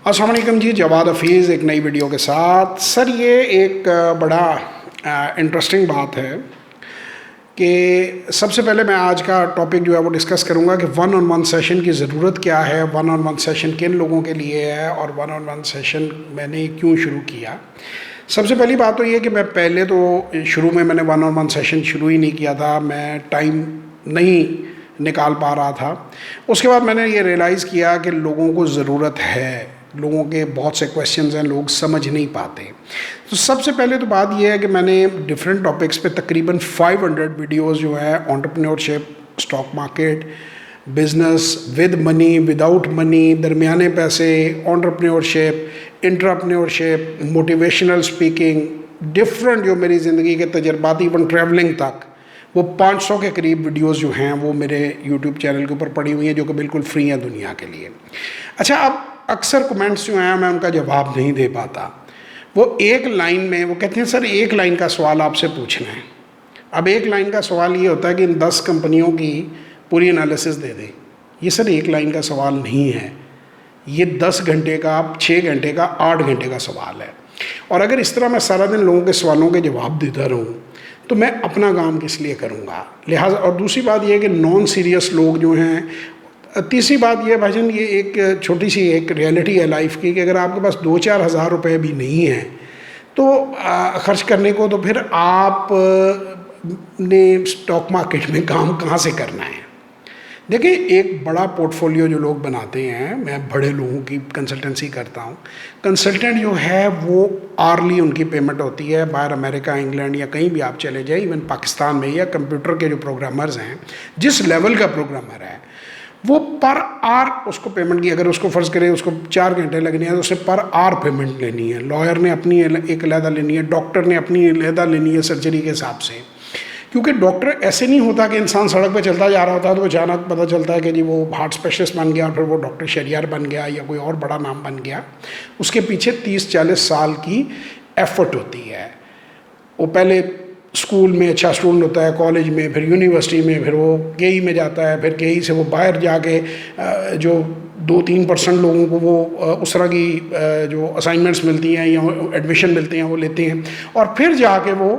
अस्सलाम वालेकुम जी, जवाद हफीज़ एक नई वीडियो के साथ। सर ये एक बड़ा इंटरेस्टिंग बात है कि सबसे पहले मैं आज का टॉपिक जो है वो डिस्कस करूंगा कि वन ऑन वन सेशन की ज़रूरत क्या है, वन ऑन वन सेशन किन लोगों के लिए है और वन ऑन वन सेशन मैंने क्यों शुरू किया। सबसे पहली बात तो ये कि मैं पहले तो शुरू में मैंने वन ऑन वन सेशन शुरू ही नहीं किया था, मैं टाइम नहीं निकाल पा रहा था। उसके बाद मैंने ये रियलाइज़ किया कि लोगों को ज़रूरत है, लोगों के बहुत से क्वेश्चंस हैं, लोग समझ नहीं पाते। तो सबसे पहले तो बात यह है कि मैंने डिफरेंट टॉपिक्स पे तकरीबन 500 वीडियोस जो है entrepreneurship, stock market, business, with money, without money, दरमियाने पैसे, entrepreneurship, intrapreneurship, motivational speaking, different जो मेरी ज़िंदगी के तजर्बात, इवन ट्रैवलिंग तक, वो 500 के करीब वीडियोस जो हैं वो मेरे यूट्यूब चैनल के ऊपर पड़ी हुई हैं, जो कि बिल्कुल फ्री हैं दुनिया के लिए। अच्छा, अब अक्सर कमेंट्स जो हैं मैं उनका जवाब नहीं दे पाता। वो एक लाइन में वो कहते हैं सर एक लाइन का सवाल आपसे पूछना है। अब एक लाइन का सवाल ये होता है कि इन 10 कंपनियों की पूरी एनालिसिस दे दें। ये सर एक लाइन का सवाल नहीं है, ये 10 घंटे का, 6 घंटे का, 8 घंटे का सवाल है। और अगर इस तरह मैं सारा दिन लोगों के सवालों के जवाब देता रहूँ तो मैं अपना काम किस लिए करूँगा। लिहाजा, और दूसरी बात यह है कि नॉन सीरियस लोग जो हैं, तीसरी बात ये भाईजान, ये एक छोटी सी एक रियलिटी है लाइफ की कि अगर आपके पास 2-4 हज़ार रुपये भी नहीं है तो ख़र्च करने को, तो फिर आप ने स्टॉक मार्केट में काम कहाँ से करना है। देखिए, एक बड़ा पोर्टफोलियो जो लोग बनाते हैं, मैं बड़े लोगों की कंसल्टेंसी करता हूँ। कंसल्टेंट जो है वो आर्ली उनकी पेमेंट होती है। बाहर अमेरिका, इंग्लैंड या कहीं भी आप चले जाए, इवन पाकिस्तान में, या कंप्यूटर के जो प्रोग्रामर्स हैं, जिस लेवल का प्रोग्रामर है वो पर आर उसको पेमेंट की, अगर उसको फ़र्ज़ करें उसको 4 घंटे लगने हैं तो उसे पर आर पेमेंट लेनी है। लॉयर ने अपनी एक अलहदा लेनी है, डॉक्टर ने अपनी अलहदा लेनी है सर्जरी के हिसाब से। क्योंकि डॉक्टर ऐसे नहीं होता कि इंसान सड़क पे चलता जा रहा होता है तो अचानक पता चलता है कि जी वो हार्ट स्पेशलिस्ट बन गया और फिर वो डॉक्टर शरियार बन गया या कोई और बड़ा नाम बन गया। उसके पीछे 30-40 साल की एफर्ट होती है। वो पहले स्कूल में अच्छा स्टूडेंट होता है, कॉलेज में, फिर यूनिवर्सिटी में, फिर वो केई में जाता है, फिर केई से वो बाहर जाके जो 2-3% लोगों को वो उस तरह की जो असाइनमेंट्स मिलती हैं या एडमिशन मिलते हैं वो लेते हैं, और फिर जाके वो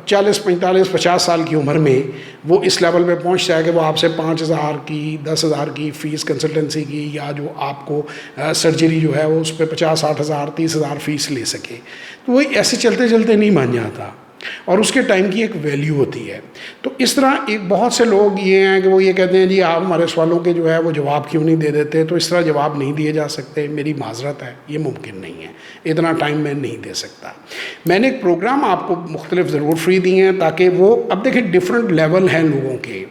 40, 45, 50 साल की उम्र में वो इस लेवल पे पहुंचता है कि वो आपसे 5,000 की, 10,000 की फ़ीस कंसल्टेंसी की, या जो आपको सर्जरी जो है वो उस पर 50-60 हज़ार, 30,000 फ़ीस ले सके। तो वो ऐसे चलते चलते नहीं मान जाता, और उसके टाइम की एक वैल्यू होती है। तो इस तरह एक बहुत से लोग ये हैं कि वो ये कहते हैं जी आप हमारे सवालों के जो है वो जवाब क्यों नहीं दे देते। तो इस तरह जवाब नहीं दिए जा सकते, मेरी माजरत है, ये मुमकिन नहीं है, इतना टाइम मैं नहीं दे सकता। मैंने एक प्रोग्राम आपको मुख्तलिफ ज़रूर फ्री दिए हैं ताकि वो, अब देखिए डिफरेंट लेवल हैं लोगों के।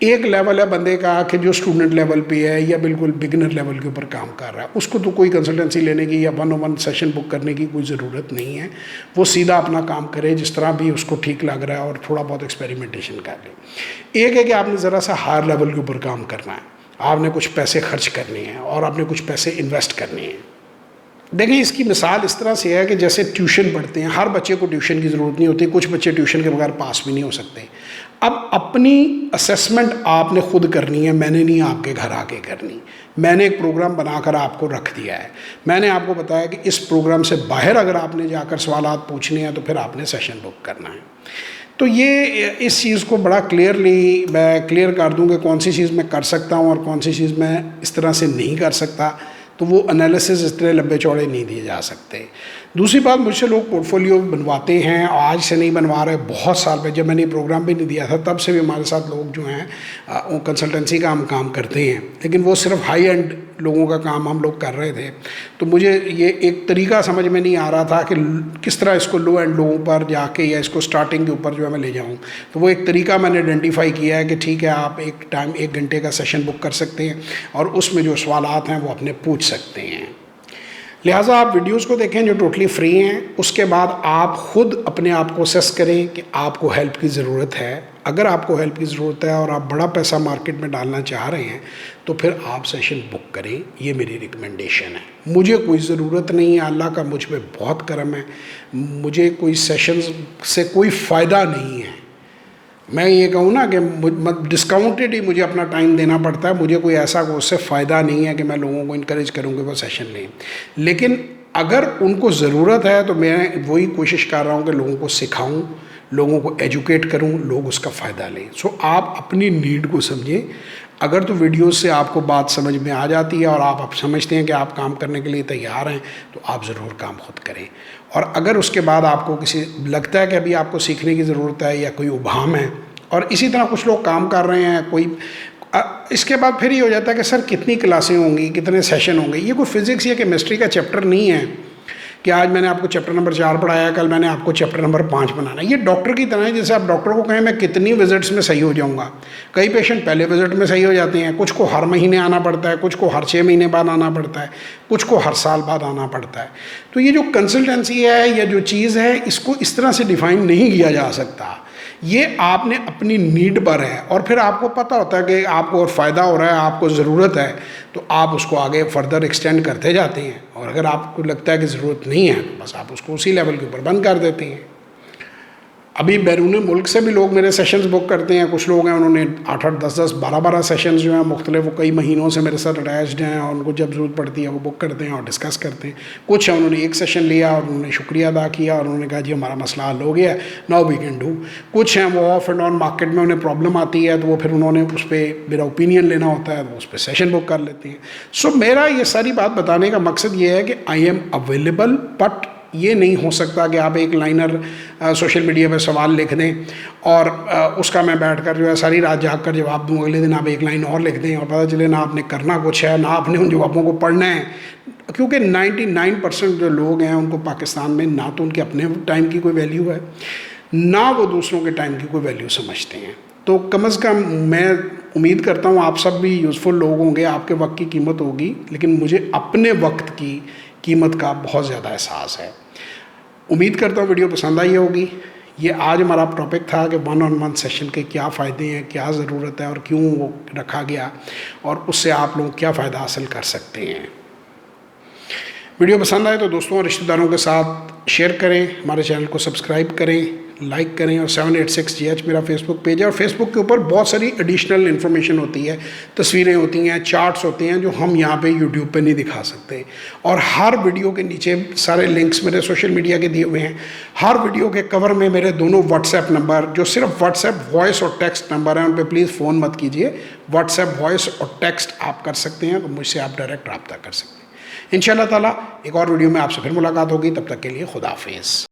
एक लेवल है बंदे का कि जो स्टूडेंट लेवल पे है या बिल्कुल बिगिनर लेवल के ऊपर काम कर रहा है, उसको तो कोई कंसल्टेंसी लेने की या one on one session book करने की कोई ज़रूरत नहीं है। वो सीधा अपना काम करे जिस तरह भी उसको ठीक लग रहा है और थोड़ा बहुत एक्सपेरिमेंटेशन कर ले। एक है कि आपने ज़रा सा हायर लेवल के ऊपर काम करना है, आपने कुछ पैसे खर्च करने हैं और आपने कुछ पैसे इन्वेस्ट करने हैं। देखें, इसकी मिसाल इस तरह से है कि जैसे ट्यूशन पढ़ते हैं, हर बच्चे को ट्यूशन की ज़रूरत नहीं होती, कुछ बच्चे ट्यूशन के बगैर पास भी नहीं हो सकते। अब अपनी असेसमेंट आपने खुद करनी है, मैंने नहीं आपके घर आके करनी। मैंने एक प्रोग्राम बनाकर आपको रख दिया है, मैंने आपको बताया कि इस प्रोग्राम से बाहर अगर आपने जाकर सवालात पूछने हैं तो फिर आपने सेशन बुक करना है। तो ये इस चीज़ को बड़ा क्लियरली मैं क्लियर कर दूँ कि कौन सी चीज़ मैं कर सकता हूँ और कौन सी चीज़ मैं इस तरह से नहीं कर सकता। तो वो एनालिसिस इस तरह लंबे चौड़े नहीं दिए जा सकते। दूसरी बात, मुझसे लोग पोर्टफोलियो बनवाते हैं, आज से नहीं बनवा रहे, बहुत साल पहले जब मैंने प्रोग्राम भी नहीं दिया था तब से भी हमारे साथ लोग जो हैं वो कंसल्टेंसी का हम काम करते हैं, लेकिन वो सिर्फ हाई एंड लोगों का काम हम लोग कर रहे थे। तो मुझे ये एक तरीका समझ में नहीं आ रहा था कि किस तरह इसको लो एंड लोगों पर जाके या इसको स्टार्टिंग के ऊपर जो है मैं ले जाऊँ। तो वो एक तरीका मैंने आइडेंटिफाई किया है कि ठीक है, आप एक टाइम 1 घंटे का सेशन बुक कर सकते हैं और उसमें जो सवालात हैं वो अपने पूछ सकते हैं। लिहाजा आप वीडियोस को देखें जो टोटली फ्री हैं, उसके बाद आप खुद अपने आप को असेस करें कि आपको हेल्प की ज़रूरत है। अगर आपको हेल्प की ज़रूरत है और आप बड़ा पैसा मार्केट में डालना चाह रहे हैं तो फिर आप सेशन बुक करें, ये मेरी रिकमेंडेशन है। मुझे कोई ज़रूरत नहीं है, अल्लाह का मुझ पर बहुत करम है, मुझे कोई सेशन से कोई फ़ायदा नहीं है। میں یہ کہوں نا کہ ڈسکاؤنٹڈ ہی مجھے اپنا ٹائم دینا پڑتا ہے، مجھے کوئی ایسا اس سے فائدہ نہیں ہے کہ میں لوگوں کو انکریج کروں کہ وہ سیشن لیں، لیکن اگر ان کو ضرورت ہے تو میں وہی کوشش کر رہا ہوں کہ لوگوں کو سکھاؤں، لوگوں کو ایجوکیٹ کروں، لوگ اس کا فائدہ لیں۔ سو آپ اپنی نیڈ کو سمجھیں۔ اگر تو ویڈیوز سے آپ کو بات سمجھ میں آ جاتی ہے اور آپ سمجھتے ہیں کہ آپ کام کرنے کے لیے تیار ہیں تو آپ ضرور کام خود کریں، اور اگر اس کے بعد آپ کو کسی لگتا ہے کہ ابھی آپ کو سیکھنے کی ضرورت ہے یا کوئی ابہام ہے، اور اسی طرح کچھ لوگ کام کر رہے ہیں، کوئی اس کے بعد پھر یہ ہو جاتا ہے کہ سر کتنی کلاسیں ہوں گی، کتنے سیشن ہوں گے۔ یہ کوئی فزکس یا کیمسٹری کا چیپٹر نہیں ہے کہ آج میں نے آپ کو چیپٹر نمبر 4 پڑھایا، کل میں نے آپ کو چیپٹر نمبر 5 بنانا ہے۔ یہ ڈاکٹر کی طرح ہے، جیسے آپ ڈاکٹر کو کہیں میں کتنی وزٹس میں صحیح ہو جاؤں گا۔ کئی پیشنٹ پہلے وزٹ میں صحیح ہو جاتے ہیں، کچھ کو ہر مہینے آنا پڑتا ہے، کچھ کو ہر 6 مہینے بعد آنا پڑتا ہے، کچھ کو ہر سال بعد آنا پڑتا ہے۔ تو یہ جو کنسلٹنسی ہے یا جو چیز ہے، اس کو اس طرح سے ڈیفائن نہیں کیا جا سکتا۔ یہ آپ نے اپنی نیڈ پر ہے، اور پھر آپ کو پتہ ہوتا ہے کہ آپ کو اور فائدہ ہو رہا ہے، آپ کو ضرورت ہے، تو آپ اس کو آگے فردر ایکسٹینڈ کرتے جاتے ہیں، اور اگر آپ کو لگتا ہے کہ ضرورت نہیں ہے تو بس آپ اس کو اسی لیول کے اوپر بند کر دیتے ہیں۔ ابھی بیرون ملک سے بھی لوگ میرے سیشنز بک کرتے ہیں، کچھ لوگ ہیں انہوں نے 8-8 10-10 12-12 سیشنز جو ہیں مختلف، وہ کئی مہینوں سے میرے ساتھ اٹیچڈ ہیں، اور ان کو جب ضرورت پڑتی ہے وہ بک کرتے ہیں اور ڈسکس کرتے ہیں۔ کچھ ہیں انہوں نے ایک سیشن لیا اور انہوں نے شکریہ ادا کیا اور انہوں نے کہا جی ہمارا مسئلہ حل ہو گیا ہے، ناؤ وی کین ڈو۔ کچھ ہیں وہ آف اینڈ آن مارکیٹ میں انہیں پرابلم آتی ہے تو وہ پھر انہوں نے اس پہ میرا اوپینین لینا ہوتا ہے تو اس پہ سیشن بک کر لیتے ہیں۔ سو میرا یہ ساری بات بتانے کا مقصد یہ ہے کہ آئی ایم اویلیبل، بٹ یہ نہیں ہو سکتا کہ آپ ایک لائنر سوشل میڈیا پہ سوال لکھ دیں اور اس کا میں بیٹھ کر جو ہے ساری رات جاگ کر جواب دوں، اگلے دن آپ ایک لائن اور لکھ دیں اور پتہ چلے نہ آپ نے کرنا کچھ ہے، نہ آپ نے ان جوابوں کو پڑھنا ہے۔ کیونکہ 99% جو لوگ ہیں ان کو پاکستان میں نہ تو ان کے اپنے ٹائم کی کوئی ویلیو ہے، نہ وہ دوسروں کے ٹائم کی کوئی ویلیو سمجھتے ہیں۔ تو کم از کم میں امید کرتا ہوں آپ سب بھی یوزفل لوگ ہوں گے، آپ کے وقت کی قیمت ہوگی، لیکن مجھے اپنے وقت کی قیمت کا بہت زیادہ احساس ہے۔ امید کرتا ہوں ویڈیو پسند آئی ہوگی۔ یہ آج ہمارا ٹاپک تھا کہ 1-on-1 سیشن کے کیا فائدے ہیں، کیا ضرورت ہے اور کیوں وہ رکھا گیا، اور اس سے آپ لوگ کیا فائدہ حاصل کر سکتے ہیں۔ ویڈیو پسند آئے تو دوستوں اور رشتہ داروں کے ساتھ شیئر کریں، ہمارے چینل کو سبسکرائب کریں، لائک کریں، اور 786GH میرا فیس بک پیج ہے، اور فیس بک کے اوپر بہت ساری ایڈیشنل انفارمیشن ہوتی ہے، تصویریں ہوتی ہیں، چارٹس ہوتے ہیں جو ہم یہاں پہ یوٹیوب پہ نہیں دکھا سکتے، اور ہر ویڈیو کے نیچے سارے لنکس میرے سوشل میڈیا کے دیے ہوئے ہیں۔ ہر ویڈیو کے کور میں میرے دونوں واٹس ایپ نمبر، جو صرف واٹس ایپ وائس اور ٹیکسٹ نمبر ہیں، ان پہ پلیز فون مت کیجیے، واٹس ایپ وائس اور ٹیکسٹ آپ کر سکتے ہیں، تو مجھ سے آپ ڈائریکٹ رابطہ کر سکتے ہیں۔ انشاءاللہ تعالیٰ ایک اور ویڈیو میں آپ سے پھر ملاقات ہوگی، تب تک کے لیے خدا حافظ۔